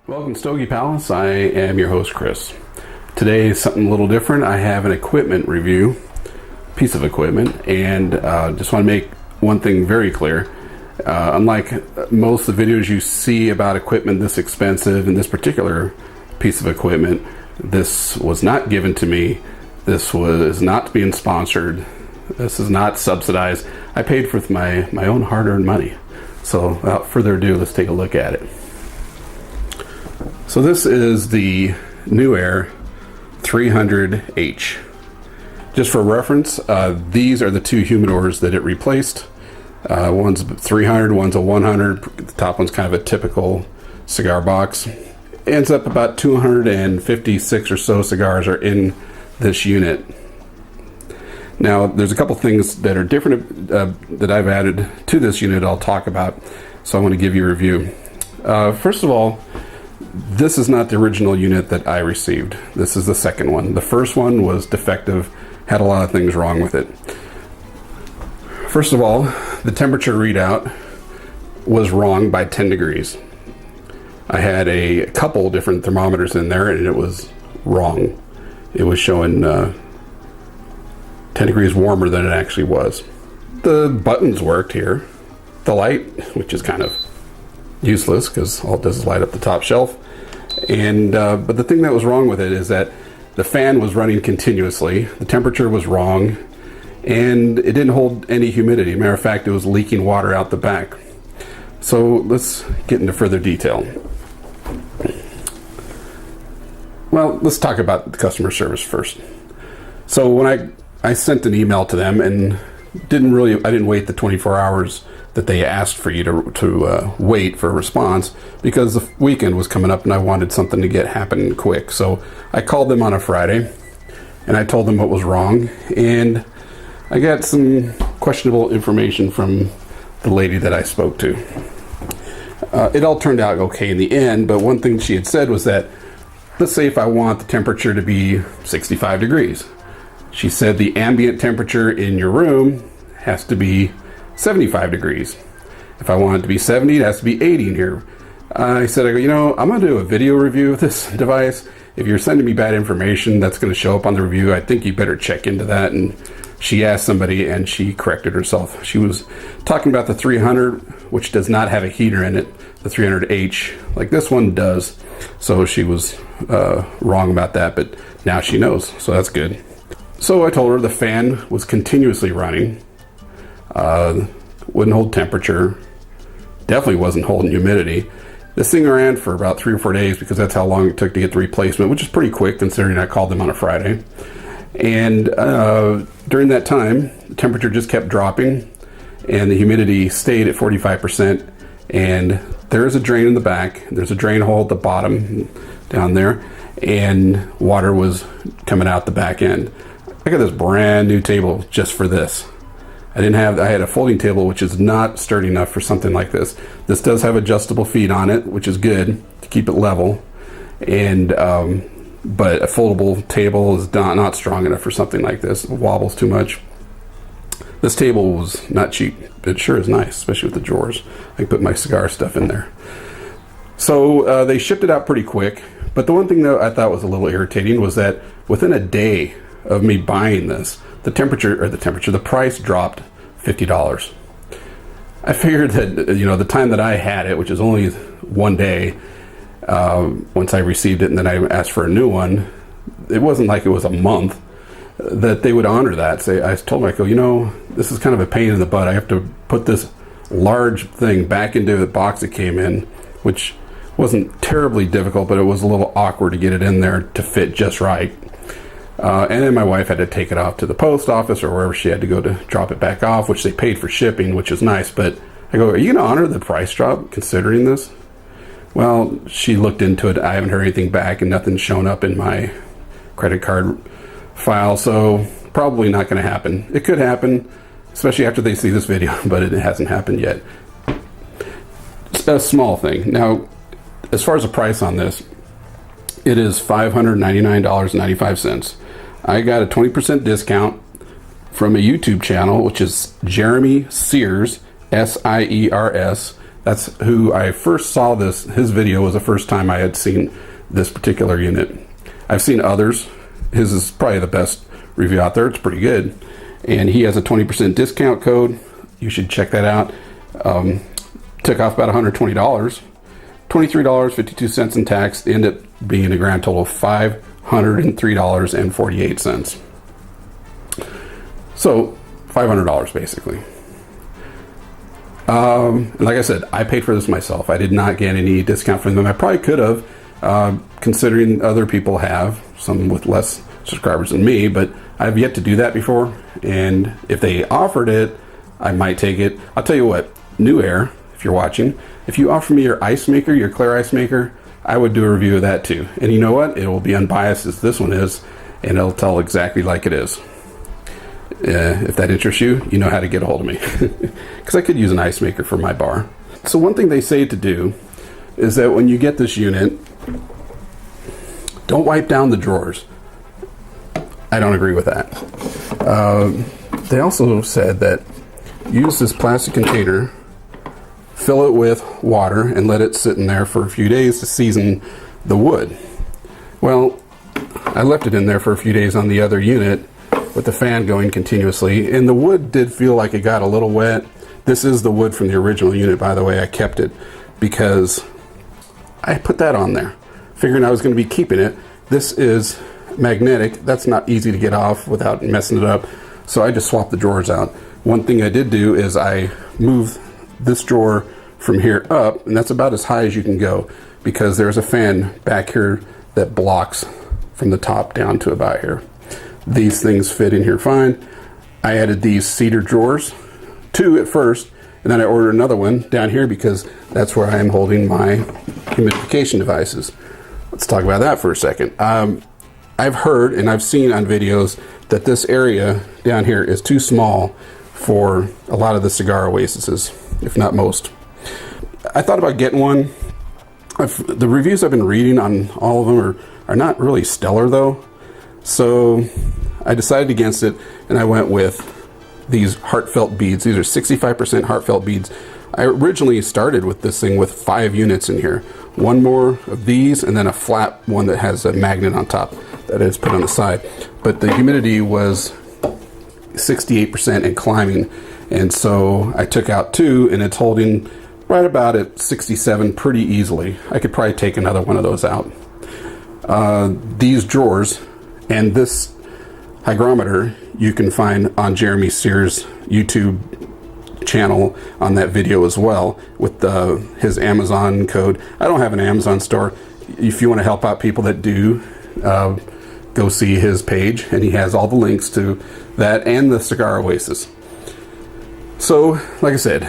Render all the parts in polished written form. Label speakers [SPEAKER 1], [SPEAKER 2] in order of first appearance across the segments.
[SPEAKER 1] Welcome to Stogie Palace. I am your host, Chris. Today is something a little different. I have an equipment review, piece of equipment, and just want to make one thing very clear. Unlike most of the videos you see about equipment this expensive and this particular piece of equipment, this was not given to me. This was not being sponsored. This is not subsidized. I paid for my own hard-earned money. So without further ado, let's take a look at it. So this is the NewAir 300H. Just for reference, these are the two humidors that it replaced. One's 300, one's a 100. The top one's kind of a typical cigar box. Ends up about 256 or so cigars are in this unit. Now, there's a couple things that are different that I've added to this unit I'll talk about, so I want to give you a review. First of all, this is not the original unit that I received. This is the second one. The first one was defective, had a lot of things wrong with it. First of all, the temperature readout was wrong by 10 degrees. I had a couple different thermometers in there and it was wrong. It was showing 10 degrees warmer than it actually was. The buttons worked here. The light, which is kind of useless because all it does is light up the top shelf. And but the thing that was wrong with it is that the fan was running continuously. The temperature was wrong, and it didn't hold any humidity. Matter of fact, it was leaking water out the back. So let's get into further detail. Well, let's talk about the customer service first. So when I sent an email to them and I didn't wait the 24 hours that they asked for you to wait for a response, because the weekend was coming up and I wanted something to happen quick. So I called them on a Friday and I told them what was wrong, and I got some questionable information from the lady that I spoke to. It all turned out okay in the end, but one thing she had said was that, let's say if I want the temperature to be 65 degrees. She said the ambient temperature in your room has to be 75 degrees. If I want it to be 70, it has to be 80 in here. I said, I'm going to do a video review of this device. If you're sending me bad information that's going to show up on the review, I think you better check into that. And she asked somebody and she corrected herself. She was talking about the 300, which does not have a heater in it. The 300H, like this one, does. So she was wrong about that, but now she knows, so that's good. So I told her the fan was continuously running, wouldn't hold temperature, definitely wasn't holding humidity. This thing ran for about 3 or 4 days because that's how long it took to get the replacement, which is pretty quick considering I called them on a Friday. And during that time, the temperature just kept dropping and the humidity stayed at 45%. And there's a drain in the back, there's a drain hole at the bottom down there, and water was coming out the back end. I got this brand new table just for this. I had a folding table which is not sturdy enough for something like this. This does have adjustable feet on it, which is good to keep it level, and but a foldable table is not strong enough for something like this. It wobbles too much. This table was not cheap. It sure is nice, especially with the drawers. I can put my cigar stuff in there. So they shipped it out pretty quick, but the one thing that I thought was a little irritating was that within a day of me buying this, the price dropped $50. I figured that, the time that I had it, which is only 1 day, once I received it and then I asked for a new one, it wasn't like it was a month, that they would honor that. I told them, I go, this is kind of a pain in the butt. I have to put this large thing back into the box it came in, which wasn't terribly difficult, but it was a little awkward to get it in there to fit just right. And then my wife had to take it off to the post office or wherever she had to go to drop it back off, which they paid for shipping, which is nice. But I go, are you going to honor the price drop considering this? Well, she looked into it. I haven't heard anything back and nothing's shown up in my credit card file, so probably not going to happen. It could happen, especially after they see this video, but it hasn't happened yet. It's a small thing. Now, as far as the price on this, it is $599.95. I got a 20% discount from a YouTube channel, which is Jeremy Sears, S-I-E-R-S. That's who I first saw this. His video was the first time I had seen this particular unit. I've seen others. His is probably the best review out there. It's pretty good. And he has a 20% discount code. You should check that out. Took off about $120. $23.52 in tax. Ended up being a grand total of $503.48. So $500 basically. Like I said, I paid for this myself. I did not get any discount from them. I probably could have, considering other people have, some with less subscribers than me, but I've yet to do that before. And if they offered it, I might take it. I'll tell you what, NewAir, if you're watching, if you offer me your ice maker, your clear ice maker, I would do a review of that too. And you know what? It will be unbiased as this one is, and it'll tell exactly like it is. If that interests you, you know how to get a hold of me. Because I could use an ice maker for my bar. So one thing they say to do is that when you get this unit, don't wipe down the drawers. I don't agree with that. They also said that use this plastic container, fill it with water, and let it sit in there for a few days to season the wood. Well, I left it in there for a few days on the other unit with the fan going continuously, and the wood did feel like it got a little wet. This is the wood from the original unit, by the way. I kept it because I put that on there, figuring I was going to be keeping it. This is magnetic. That's not easy to get off without messing it up, so I just swapped the drawers out. One thing I did do is I moved this drawer from here up, and that's about as high as you can go because there's a fan back here that blocks from the top down to about here. These things fit in here fine. I added these cedar drawers, 2 at first, and then I ordered another one down here because that's where I am holding my humidification devices. Let's talk about that for a second. I've heard and I've seen on videos that this area down here is too small for a lot of the cigar oases, if not most. I thought about getting one. The reviews I've been reading on all of them are not really stellar though. So I decided against it, and I went with these Heartfelt Beads. These are 65% Heartfelt Beads. I originally started with this thing with 5 units in here. One more of these, and then a flat one that has a magnet on top that is put on the side. But the humidity was 68% and climbing, and so I took out 2, and it's holding right about at 67 pretty easily. I could probably take another one of those out. These drawers and this hygrometer you can find on Jeremy Sears' YouTube channel on that video as well with his Amazon code. I don't have an Amazon store. If you want to help out people that do, go see his page, and he has all the links to that and the Cigar Oasis. So, like I said,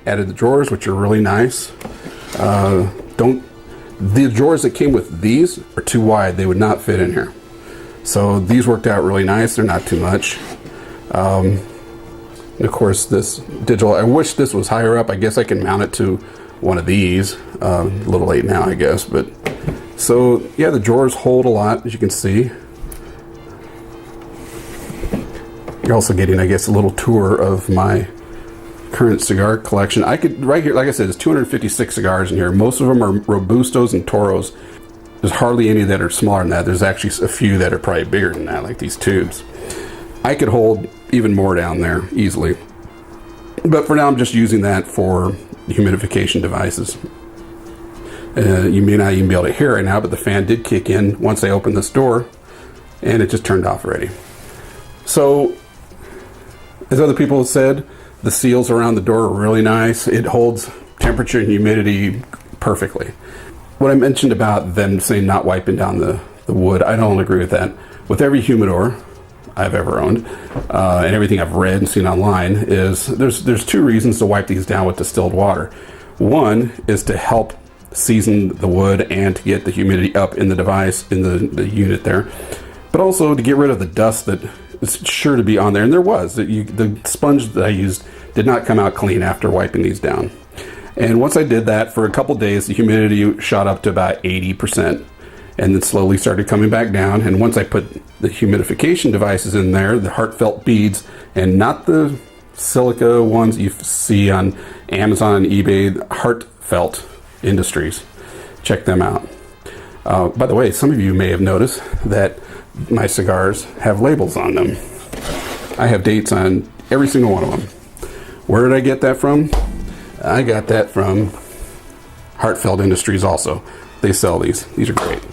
[SPEAKER 1] added the drawers, which are really nice. The drawers that came with these are too wide. They would not fit in here. So these worked out really nice. They're not too much. And of course, this digital, I wish this was higher up. I guess I can mount it to one of these. A little late now, I guess. But so, yeah, the drawers hold a lot, as you can see. You're also getting, I guess, a little tour of my current cigar collection. I could, right here, like I said, there's 256 cigars in here. Most of them are Robustos and Toros. There's hardly any that are smaller than that. There's actually a few that are probably bigger than that, like these tubes. I could hold even more down there easily. But for now, I'm just using that for humidification devices. You may not even be able to hear it right now, but the fan did kick in once I opened this door, and it just turned off already. So, as other people have said, the seals around the door are really nice. It holds temperature and humidity perfectly. What I mentioned about them saying not wiping down the wood, I don't agree with that. With every humidor I've ever owned, and everything I've read and seen online, is there's 2 reasons to wipe these down with distilled water. One is to help season the wood and to get the humidity up in the device, in the unit there, but also to get rid of the dust that is sure to be on there. And there was. The sponge that I used did not come out clean after wiping these down. And once I did that, for a couple days, the humidity shot up to about 80%, and then slowly started coming back down. And once I put the humidification devices in there, the Heartfelt Beads, and not the silica ones you see on Amazon and eBay, Heartfelt Industries. Check them out. By the way, some of you may have noticed that my cigars have labels on them. I have dates on every single one of them. Where did I get that from? I got that from Heartfelt Industries also. They sell these. These are great.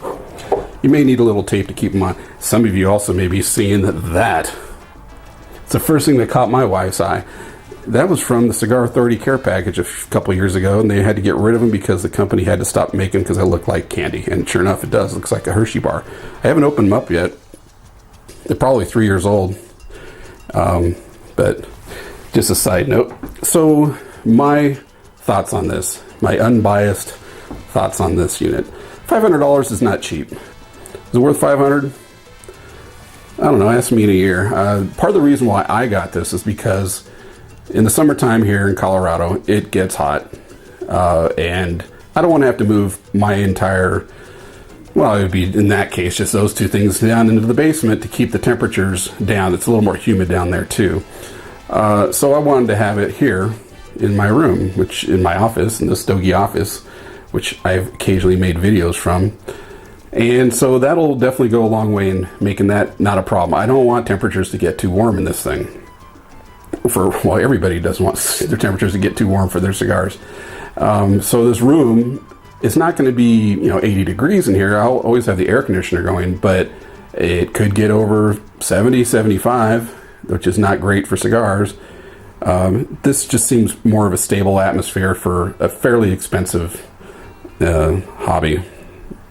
[SPEAKER 1] You may need a little tape to keep them on. Some of you also may be seeing that. It's the first thing that caught my wife's eye. That was from the Cigar Authority care package a couple years ago, and they had to get rid of them because the company had to stop making them because they look like candy. And sure enough, it does. It looks like a Hershey bar. I haven't opened them up yet. They're probably 3 years old. But just a side note. So my thoughts on this, my unbiased thoughts on this unit. $500 is not cheap. Is it worth $500? I don't know. Ask me in a year. Part of the reason why I got this is because in the summertime here in Colorado, it gets hot. And I don't want to have to move my entire, well, it would be in that case just those two things down into the basement to keep the temperatures down. It's a little more humid down there too. So I wanted to have it here in my room, which in my office, in the Stogie office, which I've occasionally made videos from. And so that'll definitely go a long way in making that not a problem. I don't want temperatures to get too warm in this thing. Well, everybody doesn't want their temperatures to get too warm for their cigars. So this room, it's not going to be 80 degrees in here. I'll always have the air conditioner going, but it could get over 70, 75, which is not great for cigars. This just seems more of a stable atmosphere for a fairly expensive hobby.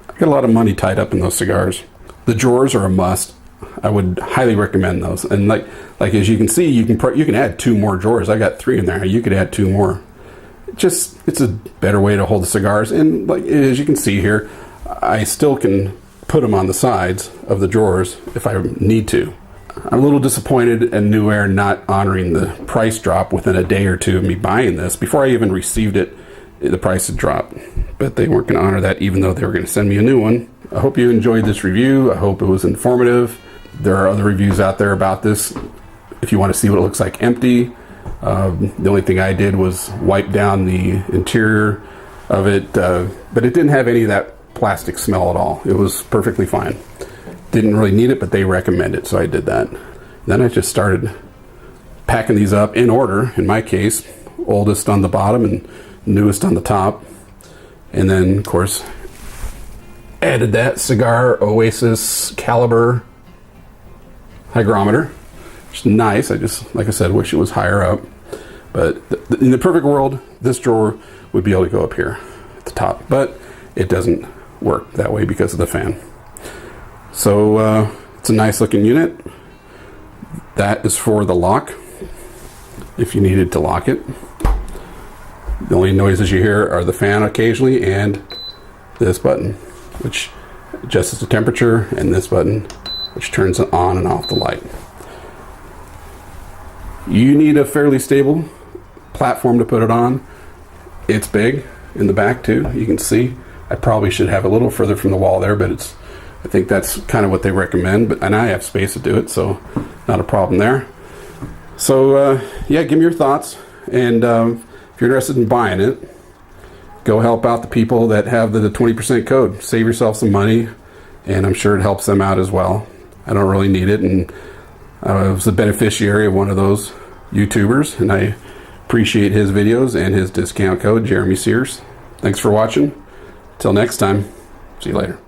[SPEAKER 1] I got a lot of money tied up in those cigars. The drawers are a must. I would highly recommend those. And like as you can see, you can add 2 more drawers. I got 3 in there. You could add 2 more. It's a better way to hold the cigars. And like as you can see here, I still can put them on the sides of the drawers if I need to. I'm a little disappointed in NewAir not honoring the price drop within a day or two of me buying this. Before I even received it, the price had dropped. But they weren't going to honor that even though they were going to send me a new one. I hope you enjoyed this review. I hope it was informative. There are other reviews out there about this if you want to see what it looks like empty. The only thing I did was wipe down the interior of it, but it didn't have any of that plastic smell at all. It was perfectly fine. Didn't really need it, but they recommend it, so I did that. Then I just started packing these up in order, in my case, oldest on the bottom and newest on the top. And then, of course, added that Cigar Oasis caliber hygrometer. Which is nice. I just, like I said, wish it was higher up. But in the perfect world, this drawer would be able to go up here at the top. But it doesn't work that way because of the fan. So it's a nice looking unit. That is for the lock, if you needed to lock it. The only noises you hear are the fan occasionally and this button, which adjusts the temperature, and this button, which turns on and off the light. You need a fairly stable platform to put it on. It's big in the back too. You can see I probably should have a little further from the wall there, but I think that's kind of what they recommend. And I have space to do it, so not a problem there. So yeah, give me your thoughts, and if you're interested in buying it, go help out the people that have the 20% code. Save yourself some money, and I'm sure it helps them out as well. I don't really need it, and I was the beneficiary of one of those YouTubers, and I appreciate his videos and his discount code, Jeremy Sears. Thanks for watching. Till next time, see you later.